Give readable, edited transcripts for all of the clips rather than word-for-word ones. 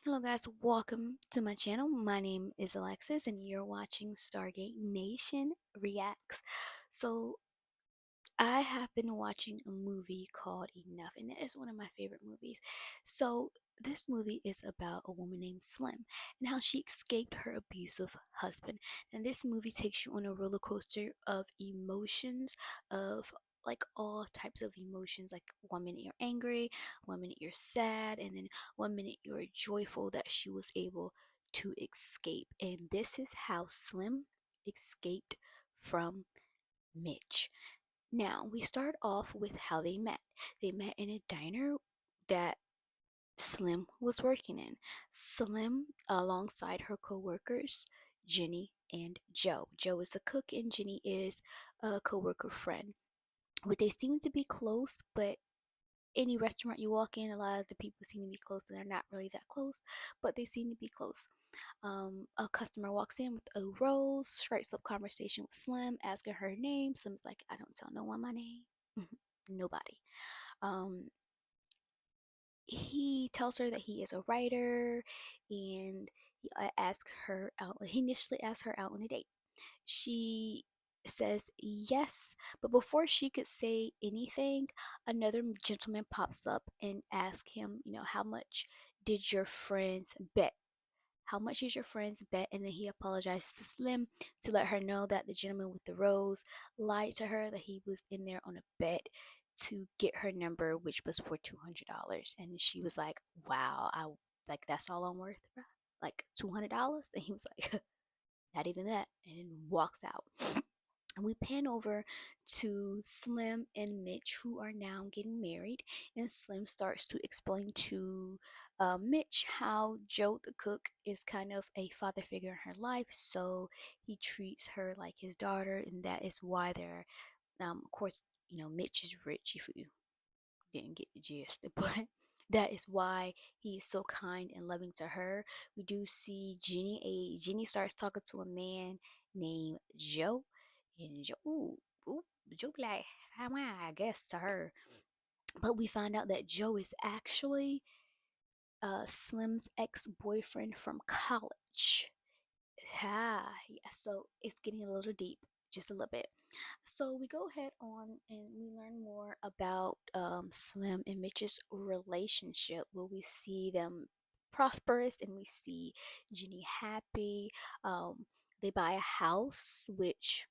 Hello guys, welcome to my channel. My name is Alexis and you're watching Stargate Nation Reacts. So I have been watching a movie called Enough and it is one of my favorite movies. So this movie is about a woman named Slim and how she escaped her abusive husband. And this movie takes you on a roller coaster of emotions, of like all types of emotions. Like 1 minute you're angry, 1 minute you're sad, and then 1 minute you're joyful that she was able to escape. And this is how Slim escaped from Mitch. Now, we start off with how they met. They met in a diner that Slim was working in. Slim, alongside her co-workers, Jenny and Joe. Joe is the cook and Jenny is a co-worker friend. But they seem to be close, but any restaurant you walk in, a lot of the people seem to be close and they're not really that close, but they seem to be close. A customer walks in with a rose, strikes up conversation with Slim, asking her name. Slim's like, I don't tell no one my name. Nobody. Um, he tells her that he is a writer and he asks her out. He initially asks her out on a date. She says yes, but before she could say anything, another gentleman pops up and asks him, how much did your friends bet? How much is your friend's bet? And then he apologizes to Slim to let her know that the gentleman with the rose lied to her, that he was in there on a bet to get her number, which was for $200. And she was like, wow, I like that's all I'm worth, bro. Like $200. And he was like, not even that, and walks out. And we pan over to Slim and Mitch, who are now getting married. And Slim starts to explain to Mitch how Joe the cook is kind of a father figure in her life. So he treats her like his daughter, and that is why they're, of course, Mitch is rich if you didn't get the gist, but that is why he is so kind and loving to her. We do see Jenny starts talking to a man named Joe, and Joe, Joe be like, how am I guess to her, but we find out that Joe is actually Slim's ex-boyfriend from college. Yeah, so it's getting a little deep, just a little bit. So we go ahead on and we learn more about Slim and Mitch's relationship, where we see them prosperous and we see Jenny happy. They buy a house, which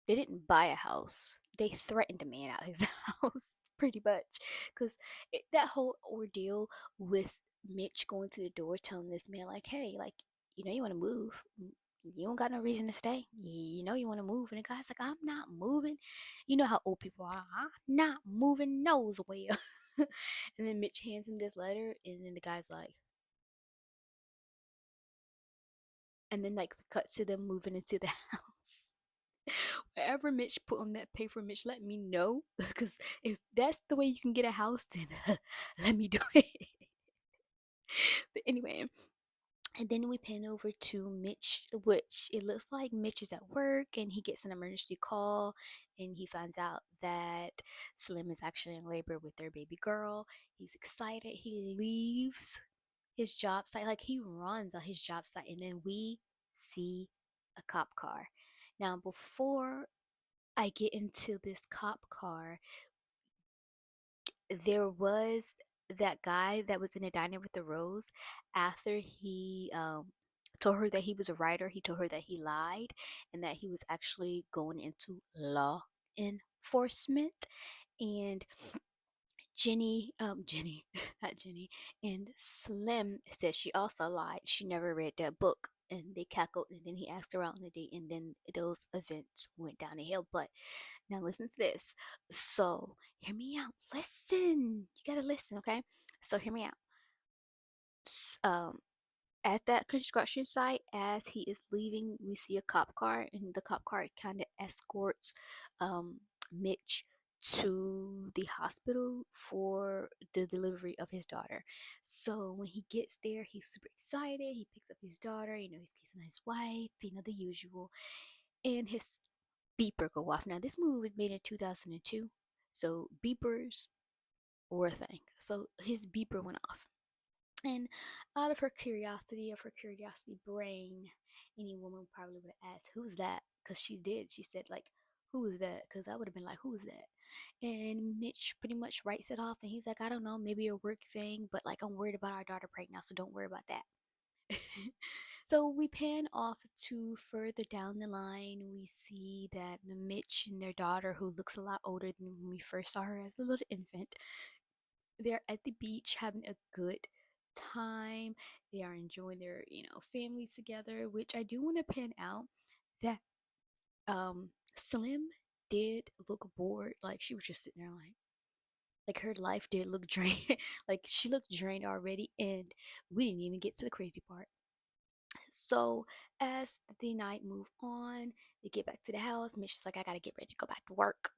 they didn't buy a house. They threatened a man out his house, pretty much, because that whole ordeal with Mitch going to the door, telling this man like, "Hey, like, you want to move. You don't got no reason to stay. You want to move." And the guy's like, "I'm not moving." You know how old people are. I'm not moving nowhere. And then Mitch hands him this letter, and then the guy's like, and then like cuts to them moving into the house. Wherever Mitch put on that paper, Mitch, let me know. Because if that's the way you can get a house, then let me do it. But anyway, and then we pan over to Mitch, which it looks like Mitch is at work and he gets an emergency call and he finds out that Slim is actually in labor with their baby girl. He's excited. He leaves his job site, like he runs on his job site, and then we see a cop car. Now, before I get into this cop car, there was that guy that was in a diner with the rose. After he told her that he was a writer, he told her that he lied and that he was actually going into law enforcement. And Jenny, not Jenny, and Slim said she also lied. She never read that book. And they cackled, and then he asked her out on the date, and then those events went down the hill. But now listen to this. So hear me out. Listen. You gotta listen, okay? So hear me out. S- Um, at that construction site, as he is leaving, we see a cop car, and the cop car kind of escorts Mitch to the hospital for the delivery of his daughter. So when he gets there, he's super excited. He picks up his daughter, he's kissing his wife, the usual, and his beeper go off. Now, this movie was made in 2002, so beepers were a thing. So his beeper went off. And out of her curiosity brain, any woman probably would have asked, "Who's that?" Because she did. She said, like, "Who is that?" Because I would have been like, "Who is that?" And Mitch pretty much writes it off, and he's like, "I don't know, maybe a work thing, but like, I'm worried about our daughter pregnant, so don't worry about that." So we pan off to further down the line. We see that Mitch and their daughter, who looks a lot older than when we first saw her as a little infant, they're at the beach having a good time. They are enjoying their, families together, which I do want to pan out that Slim did look bored. Like she was just sitting there like her life did look drained. Like she looked drained already, and we didn't even get to the crazy part. So as the night move on, they get back to the house. Mitch is like, I gotta get ready to go back to work.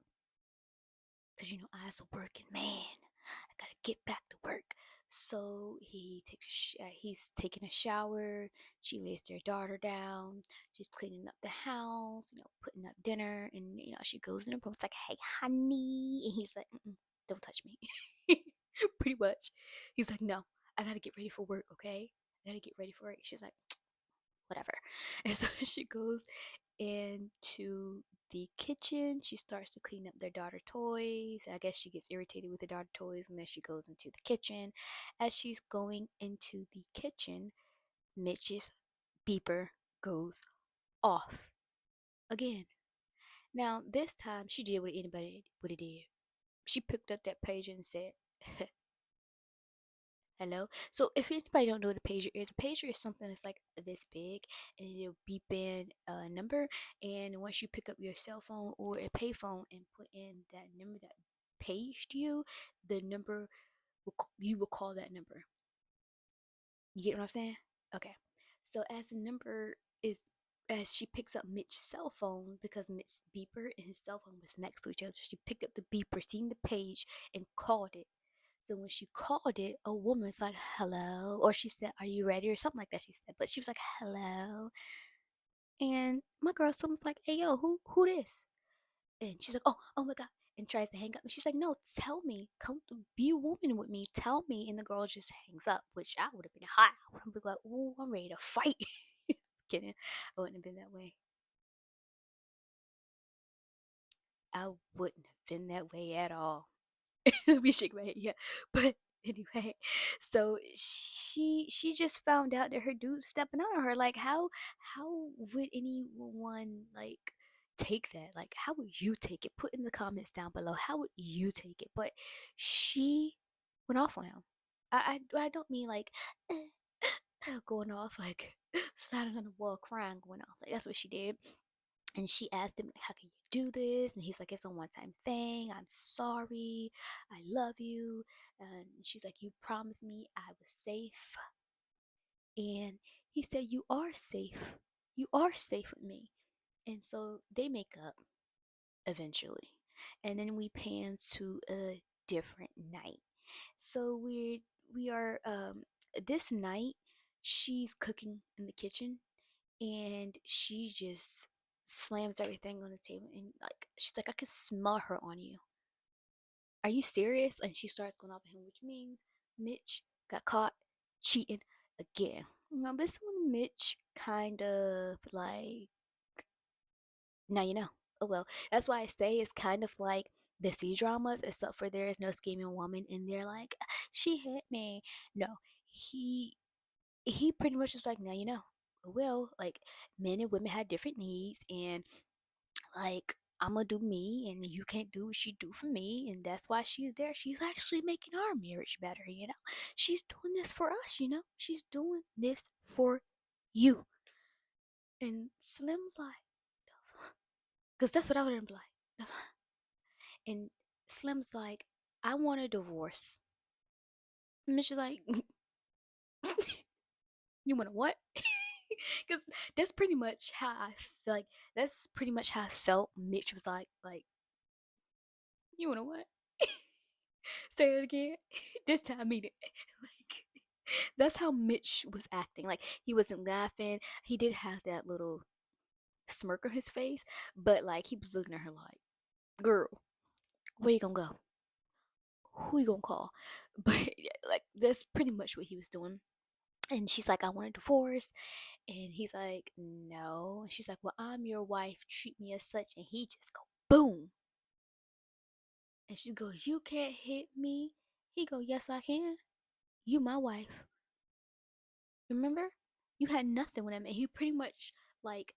Cause I as a working man, I gotta get back to work. So he's taking a shower. She lays their daughter down. She's cleaning up the house, putting up dinner, and she goes in the room. It's like, hey, honey, and he's like, don't touch me. Pretty much, he's like, no, I gotta get ready for work. Okay, I gotta get ready for work. She's like, whatever. And so she goes into the kitchen. She starts to clean up their daughter toys. I guess she gets irritated with the daughter toys, and then she goes into the kitchen. As she's going into the kitchen, Mitch's beeper goes off again. Now, this time she did what anybody would have did. She picked up that page and said, hello. So if anybody don't know what a pager is something that's like this big, and it'll beep in a number. And once you pick up your cell phone or a payphone and put in that number that paged you, the number you will call that number. You get what I'm saying? Okay. So as the number is as she picks up Mitch's cell phone, because Mitch's beeper and his cell phone was next to each other, she picked up the beeper, seen the page, and called it. So when she called it, a woman's like, hello. Or she said, are you ready? Or something like that, she said. But she was like, hello. And my girl, someone's like, hey, yo, who this? And she's like, oh my God. And tries to hang up. And she's like, no, tell me. Come be a woman with me. Tell me. And the girl just hangs up, which I would have been hot. I would have been like, ooh, I'm ready to fight. Kidding. I wouldn't have been that way. I wouldn't have been that way at all. We shake my head, yeah. But anyway, so she just found out that her dude's stepping out on her. Like how would anyone like take that? Like how would you take it? Put in the comments down below. How would you take it? But she went off on him. I don't mean like going off like sliding on the wall crying going off. Like that's what she did. And she asked him, how can you do this? And he's like, it's a one-time thing. I'm sorry. I love you. And she's like, you promised me I was safe. And he said, you are safe. You are safe with me. And so they make up eventually. And then we pan to a different night. So we are this night she's cooking in the kitchen, and she just slams everything on the table, and like she's like, I can smell her on you. Are you serious? And she starts going off at him, which means Mitch got caught cheating again. Now this one Mitch kind of like, now you know. Oh well. That's why I say it's kind of like the C dramas, except for there is no scheming woman and they're like, she hit me. No. He pretty much was like, now you know. Well, like men and women had different needs, and like I'm gonna do me, and you can't do what she do for me, and that's why she's there. She's actually making our marriage better. She's doing this for us. She's doing this for you. And Slim's like, because that's what I would have been like. And Slim's like, I want a divorce. And Mitch is like, you want a what? Because that's pretty much how I feel. Like that's pretty much how I felt. Mitch was like, you want to what? Say it again. This time I mean it. Like that's how Mitch was acting. Like he wasn't laughing. He did have that little smirk on his face, but like he was looking at her like, girl, where you gonna go? Who you gonna call? But like that's pretty much what he was doing. And she's like, I want a divorce. And he's like, no. And she's like, well, I'm your wife. Treat me as such. And he just go, boom. And she goes, you can't hit me. He go, yes, I can. You my wife. Remember? You had nothing when I met. He pretty much like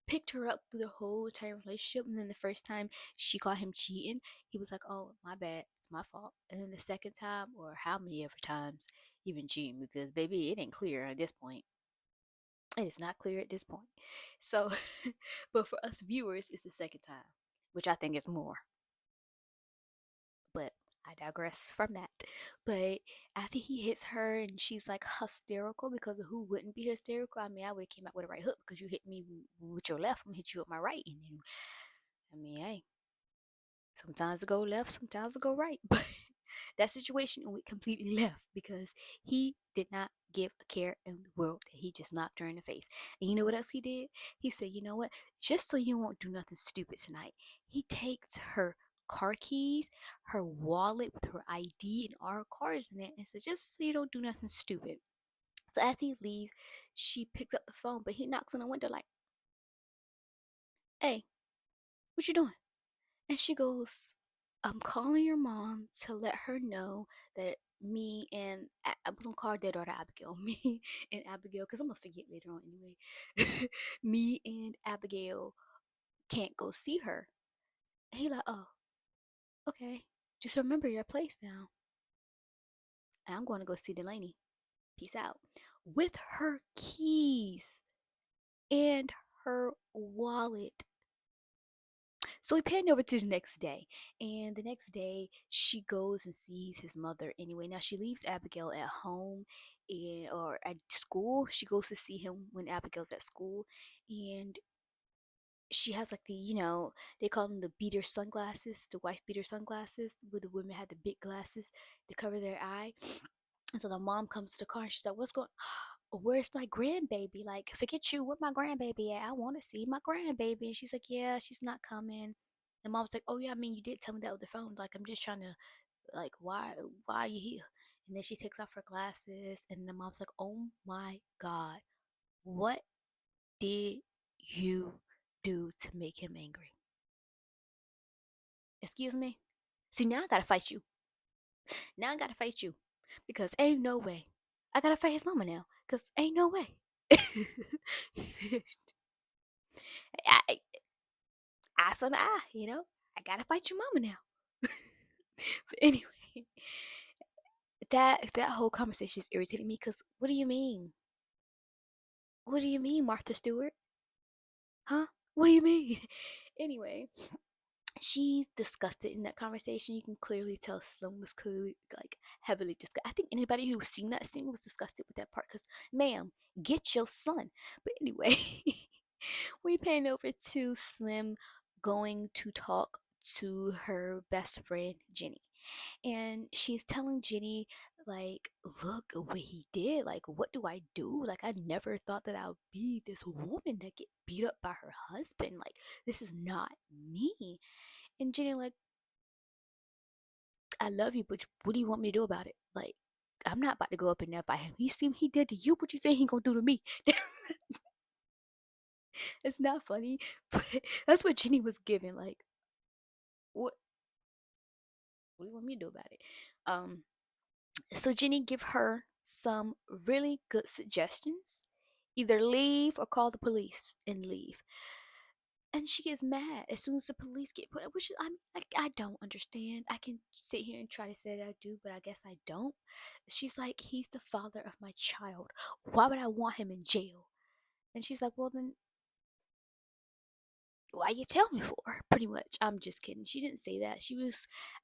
picked her up through the whole entire relationship. And then the first time she caught him cheating, he was like, oh, my bad. It's my fault. And then the second time, or how many ever times you've been cheating, because baby, it ain't clear at this point. It is not clear at this point. So, but for us viewers, it's the second time, which I think is more. But I digress from that. But after he hits her and she's like hysterical, because of who wouldn't be hysterical? I mean, I would have came out with a right hook because you hit me with your left, I'm gonna hit you with my right. And then, I mean, hey, sometimes it go left, sometimes it go right. But that situation went completely left because he did not give a care in the world that he just knocked her in the face. And you know what else he did? He said, you know what? Just so you won't do nothing stupid tonight, he takes her car keys, her wallet with her ID and our cars in it, and says, just so you don't do nothing stupid. So as he leave, she picks up the phone, but he knocks on the window like, hey, what you doing? And she goes, I'm calling your mom to let her know that me and I'm gonna call her daughter Abigail. Me and Abigail, because I'm gonna forget later on anyway. Me and Abigail can't go see her. And he like, oh, okay. Just remember your place now. And I'm going to go see Delaney. Peace out. With her keys and her wallet. So we pan over to the next day, and the next day she goes and sees his mother anyway. Now she leaves Abigail at home or at school. She goes to see him when Abigail's at school, and she has like they call them the beater sunglasses, the wife beater sunglasses, where the women have the big glasses to cover their eye. And so the mom comes to the car and she's like, what's going where's my grandbaby? Like, forget you, where my grandbaby at? I want to see my grandbaby. And she's like, yeah, she's not coming. And mom's like, oh yeah, I mean, you did tell me that with the phone. Like, I'm just trying to, like, why are you here? And then she takes off her glasses, and the mom's like, oh my God, what did you do to make him angry? Excuse me? See, now I gotta fight you. Now I gotta fight you. Because ain't no way. I gotta fight his mama now. Because ain't no way. I, eye for an eye, you know? I gotta fight your mama now. But anyway, that whole conversation is irritating me because what do you mean? What do you mean, Martha Stewart? Huh? What do you mean? Anyway, she's disgusted in that conversation. You can clearly tell Slim was clearly like heavily disgusted. I think anybody who's seen that scene was disgusted with that part because, ma'am, get your son. But anyway, we pan over to Slim going to talk to her best friend Jenny, and she's telling Jenny like, look what he did, like, what do I do? Like, I never thought that I would be this woman that get beat up by her husband. Like, this is not me. And Jenny like, I love you, but what do you want me to do about it? Like, I'm not about to go up in there by him. You see what he did to you, what you think he gonna do to me? It's not funny, but that's what Jenny was giving. Like, what do you want me to do about it? Um, so Jenny give her some really good suggestions. Either leave or call the police and leave. And she gets mad as soon as the police get put up, which I don't understand. I can sit here and try to say that I do, but I guess I don't. She's like, he's the father of my child. Why would I want him in jail? And she's like, well then why you tell me for? Pretty much. I'm just kidding. She didn't say that.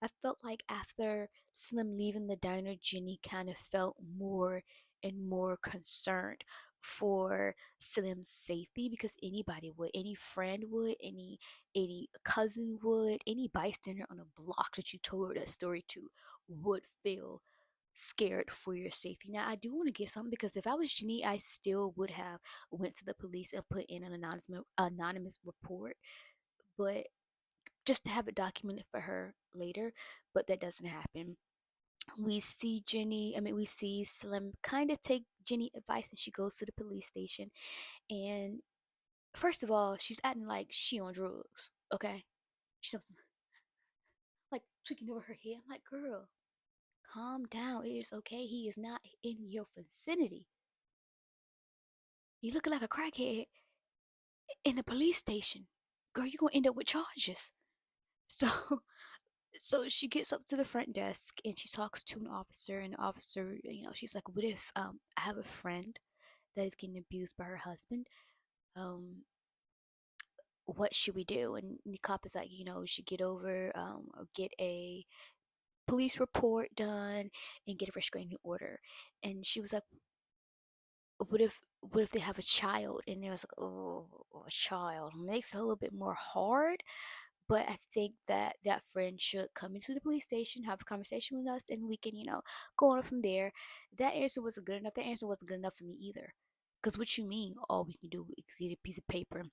I felt like after Slim leaving the diner, Jenny kind of felt more and more concerned for Slim's safety, because anybody would, any friend would, any cousin would, any bystander on a block that you told her that story to would feel scared for your safety. Now I do want to get something, because if I was Jenny, I still would have went to the police and put in an anonymous report, but just to have it documented for her later. But that doesn't happen. We see Jenny, I mean, we see Slim kind of take Jenny advice and she goes to the police station. And first of all, she's acting like she on drugs, okay? She's like tweaking over her head. I'm like, girl, calm down. It is okay. He is not in your vicinity. You looking like a crackhead in the police station. Girl, you're gonna end up with charges. So so she gets up to the front desk and she talks to an officer, and the officer, she's like, what if I have a friend that is getting abused by her husband? Um what should we do? And the cop is like, we should get over or get a police report done and get a restraining order. And she was like, what if they have a child? And it was like, oh, a child makes it a little bit more hard. But I think that that friend should come into the police station, have a conversation with us, and we can, go on from there. That answer wasn't good enough. That answer wasn't good enough for me either. Because what you mean, all we can do is get a piece of paper.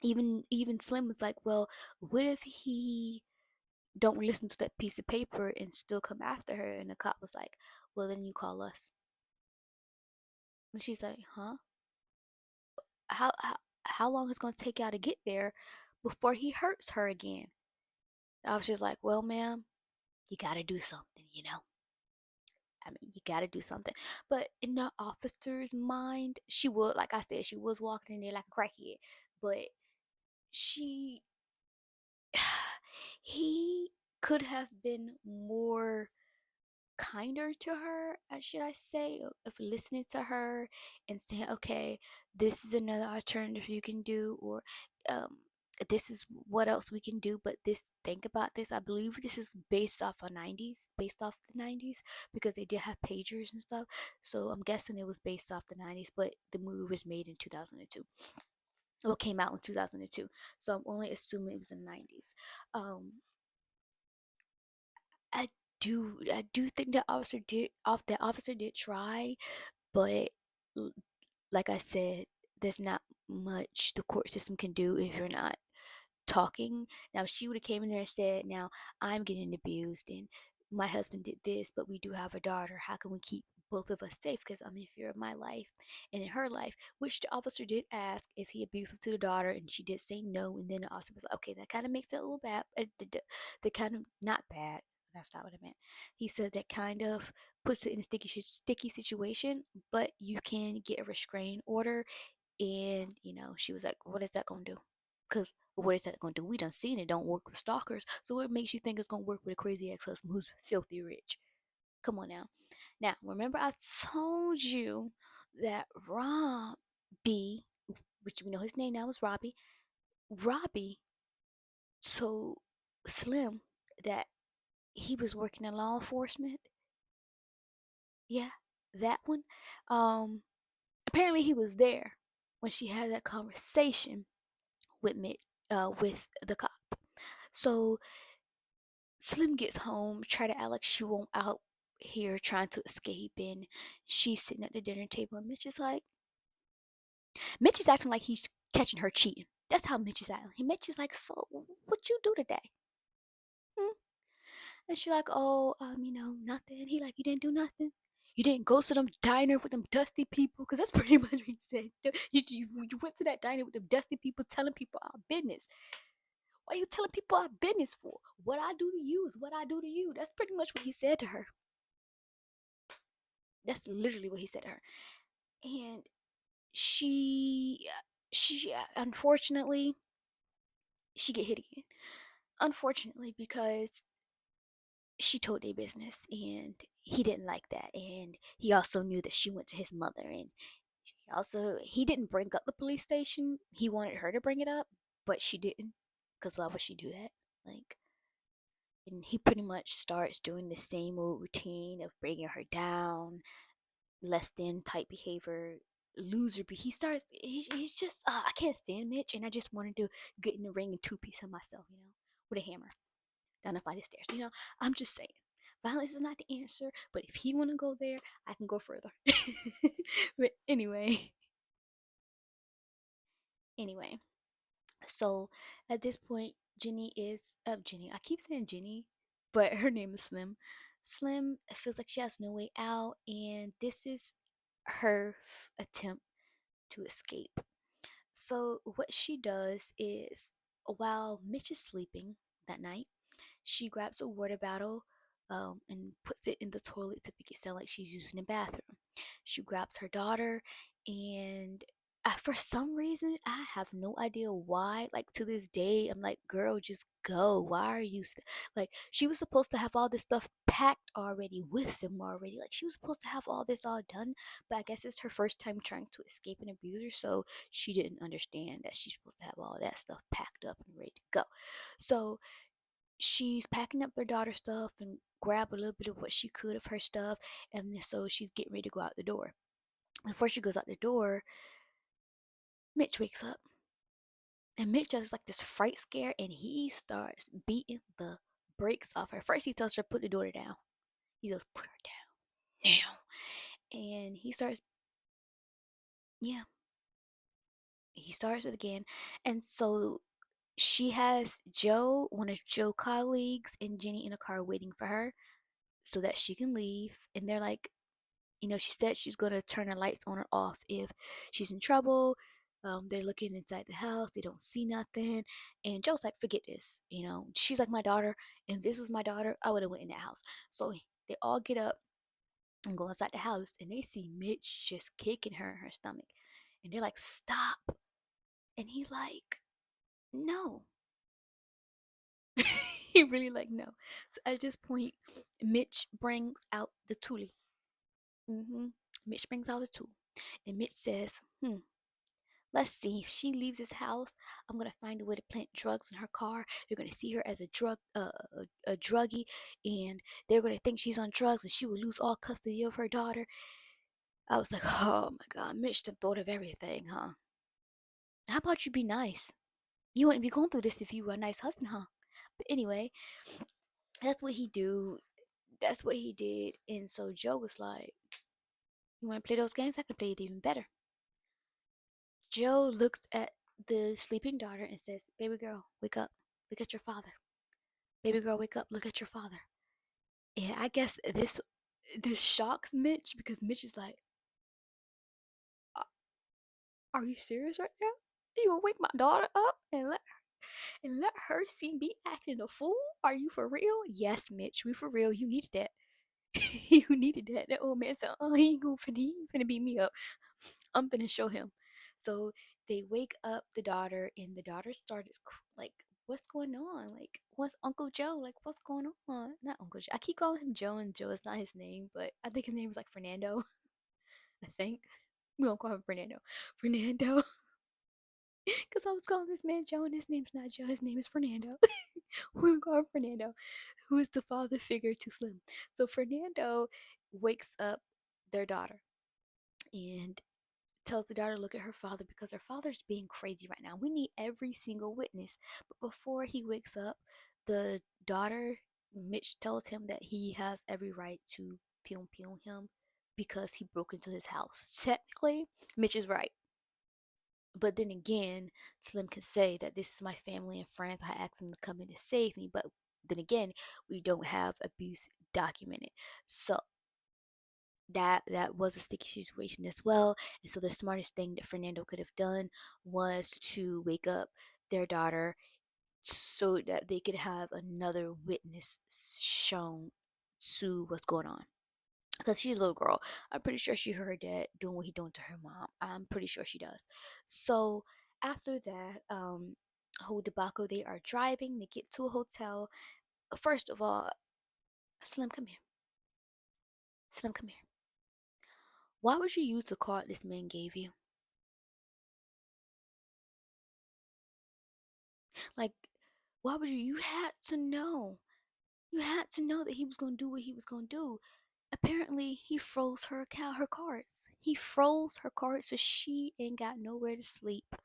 Even Slim was like, well, what if he don't listen to that piece of paper and still come after her? And the cop was like, well, then you call us. And she's like, huh? How long is it gonna take y'all to get there before he hurts her again? I was just like, well, ma'am, you gotta do something. I mean, you gotta do something. But in the officer's mind, she would, like I said, she was walking in there like a crackhead. But she, he could have been more kinder to her, should I say, of listening to her and saying, okay, this is another alternative you can do, or um, this is what else we can do. But this, think about this. I believe this is based off the 90s, because they did have pagers and stuff. So I'm guessing it was based off the 90s, but the movie was made in 2002. Well, came out in 2002. So I'm only assuming it was in the 90s. Um, I do think the officer did try, but like I said, there's not much the court system can do if you're not talking. Now, if she would have came in there and said, now I'm getting abused and my husband did this, but we do have a daughter. How can we keep both of us safe? Because I'm in fear of my life and in her life, which the officer did ask, is he abusive to the daughter? And she did say no. And then the officer was like, okay, that kind of makes it a little bad. The kind of not bad. That's not what I meant. He said that kind of puts it in a sticky situation, but you can get a restraining order. And she was like, what is that gonna do? Because what is that gonna do? We done seen it don't work with stalkers. So what makes you think it's gonna work with a crazy ex-husband who's filthy rich? Come on now. Now, remember I told you that Robbie, which we know his name now is Robbie. Robbie told Slim that he was working in law enforcement. Yeah, that one. Um, Apparently he was there when she had that conversation with with the cop. So Slim gets home, try to act like she won't out here trying to escape, and she's sitting at the dinner table, and Mitch is acting like he's catching her cheating. That's how Mitch is acting. Mitch is like, so what you do today? Hmm? And she like, oh, nothing. He like, you didn't do nothing. You didn't go to them diner with them dusty people, because that's pretty much what he said. You went to that diner with them dusty people, telling people our business. Why are you telling people our business for? What I do to you is what I do to you. That's pretty much what he said to her. That's literally what he said to her. And she unfortunately, she get hit again. Unfortunately, because she told their business and he didn't like that. And he also knew that she went to his mother, and he didn't bring up the police station. He wanted her to bring it up, but she didn't. Because why would she do that? Like, and he pretty much starts doing the same old routine of bringing her down, less than type behavior, loser. But he's just, I can't stand Mitch, and I just wanted to get in the ring and two-piece him myself, with a hammer down the flight of stairs. I'm just saying, violence is not the answer, but if he want to go there, I can go further. But anyway, so at this point, Jenny, I keep saying Jenny, but her name is Slim. Slim feels like she has no way out, and this is her attempt to escape. So, what she does is, while Mitch is sleeping that night, she grabs a water bottle and puts it in the toilet to make it sound like she's using the bathroom. She grabs her daughter, and for some reason, I have no idea why. Like to this day, I'm like, girl, just go. Why are you like? She was supposed to have all this stuff packed already with them already. Like she was supposed to have all this all done, but I guess it's her first time trying to escape an abuser, so she didn't understand that she's supposed to have all that stuff packed up and ready to go. So she's packing up her daughter's stuff and grab a little bit of what she could of her stuff, and so she's getting ready to go out the door. Before she goes out the door, Mitch wakes up, and Mitch does like this fright scare, and he starts beating the brakes off her. First, he tells her put the daughter down. He goes put her down, and he starts, yeah, he starts it again, and so she has Joe, one of Joe's colleagues, and Jenny in a car waiting for her so that she can leave. And they're like, she said she's going to turn her lights on or off if she's in trouble. They're looking inside the house, they don't see nothing. And Joe's like, forget this. She's like my daughter, and if this was my daughter, I would have went in that house. So they all get up and go inside the house, and they see Mitch just kicking her in her stomach. And they're like, stop. And he's like, no. He really like no. So at this point, Mitch brings out the toolie. Mitch brings out a tool, and Mitch says, let's see. If she leaves this house, I'm gonna find a way to plant drugs in her car. They're gonna see her as a druggie, and they're gonna think she's on drugs, and she will lose all custody of her daughter. I was like, oh my god, Mitch done thought of everything, huh? How about you be nice? You wouldn't be going through this if you were a nice husband, huh? But anyway, that's what he do. That's what he did, and so Joe was like, "You want to play those games? I can play it even better." Joe looks at the sleeping daughter and says, "Baby girl, wake up. Look at your father. Baby girl, wake up. Look at your father." And I guess this shocks Mitch because Mitch is like, "Are you serious right now? You gonna wake my daughter up and let her see me acting a fool? Are you for real?" Yes, Mitch, we for real. You needed that. You needed that. That old man said, "Oh, he ain't finna beat me up. I'm finna show him." So they wake up the daughter, and the daughter started like, "What's going on? Like, what's Uncle Joe? Like, what's going on?" Not Uncle Joe. I keep calling him Joe, and Joe is not his name, but I think his name is like Fernando. I think we don't call him Fernando. Fernando, because I was calling this man Joe, and his name's not Joe. His name is Fernando. We don't call him Fernando, who is the father figure to Slim. So Fernando wakes up their daughter and tells the daughter to look at her father because her father's being crazy right now. We need every single witness. But before he wakes up, the daughter, Mitch, tells him that he has every right to pew pew him because he broke into his house. Technically, Mitch is right. But then again, Slim can say that this is my family and friends. I asked them to come in to save me. But then again, we don't have abuse documented. So that was a sticky situation as well. And so the smartest thing that Fernando could have done was to wake up their daughter so that they could have another witness shown to what's going on. Because she's a little girl. I'm pretty sure she heard dad doing what he doing to her mom. I'm pretty sure she does. So after that, whole debacle, they are driving, they get to a hotel. First of all, Slim, come here. Slim, come here. Why would you use the card this man gave you? Like, why would you? You had to know. You had to know that he was gonna do what he was gonna do. Apparently, he froze her account, her cards. He froze her cards, so she ain't got nowhere to sleep.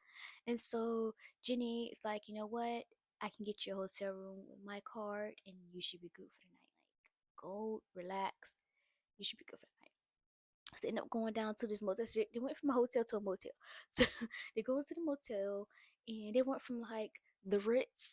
And so Jenny is like, you know what? I can get you a hotel room with my card, and you should be good for the night. Like, go relax. You should be good for the night. So they end up going down to this motel. So they went from a hotel to a motel. So they go into the motel, and they went from like the Ritz